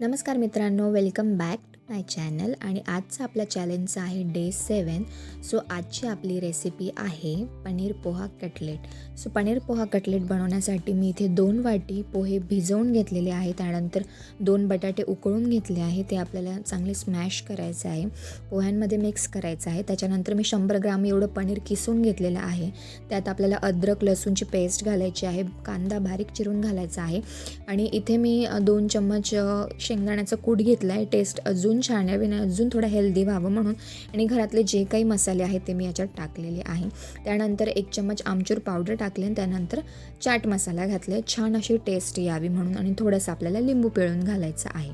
नमस्कार मित्रांनो, welcome back to my channel. आणि आजचा आपल्या चॅलेंजचा आहे डे 7. सो आजची आपली रेसिपी आहे paneer poha cutlet. So paneer poha cutlet बनवण्यासाठी मी इथे 2 वाटी पोहे भिजवून घेतलेले आहे. त्यानंतर 2 बटाटे उकळून घेतले आहे. ते आपल्याला चांगले स्मॅश करायचं आहे, पोह्यांमध्ये मिक्स करायचं आहे. त्याच्यानंतर मी 100 ग्राम एवढं पनीर किसून घेतलेलं आहे. त्यात आपल्याला अद्रक लसूणची पेस्ट घालायची आहे, कांदा बारीक चिरून घालायचा आहे. आणि इथे मी 2 चम्मच शेंगदाण्याचं कूट घेतला आहे. टेस्ट अजून छान यावी आणि अजून थोडं हेल्दी व्हावं म्हणून. आणि घरातले जे काही मसाले आहेत ते मी याच्यात टाकलेले आहे. त्यानंतर 1 चम्मच आमचूर पावडर टाकले आणि त्यानंतर चाट मसाला घातले, छान अशी टेस्ट यावी म्हणून. आणि थोडंसं आपल्याला लिंबू पिळून घालायचं आहे.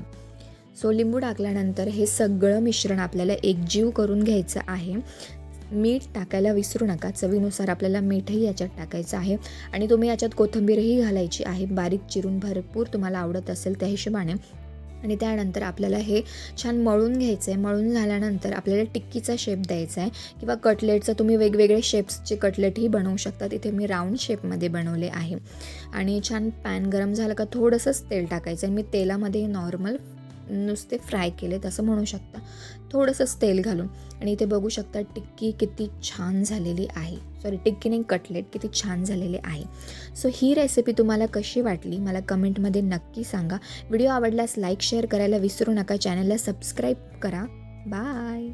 सो लिंबू टाकल्यानंतर हे सगळं मिश्रण आपल्याला एकजीव करून घ्यायचं आहे. मीठ टाकायला विसरू नका, चवीनुसार आपल्याला मीठही याच्यात टाकायचं आहे. आणि तुम्ही याच्यात कोथिंबीरही घालायची आहे, बारीक चिरून, भरपूर तुम्हाला आवडत असेल त्या हिशोबाने. आणि त्यानंतर आपल्याला हे छान मळून घ्यायचं आहे. मळून झाल्यानंतर आपल्याला टिक्कीचा शेप द्यायचा आहे किंवा कटलेटचा तुम्ही वेगवेगळे शेप्सचे कटलेटही बनवू शकतात. इथे मी राऊंड शेपमध्ये बनवले आहे. आणि छान पॅन गरम झालं का थोडंसंच तेल टाकायचं आहे. मी तेलामध्ये नॉर्मल नुसते फ्राय केलेत असं म्हणू शकता, थोडंसंच तेल घालून. आणि इथे बघू शकता टिक्की किती छान झालेली आहे, टिक्की नाही, कटलेट किती छान झालेले आहे. सो ही रेसिपी तुम्हाला कशी वाटली मला कमेंटमध्ये नक्की सांगा. व्हिडिओ आवडल्यास लाईक शेअर करायला विसरू नका. चॅनलला सबस्क्राईब करा. बाय.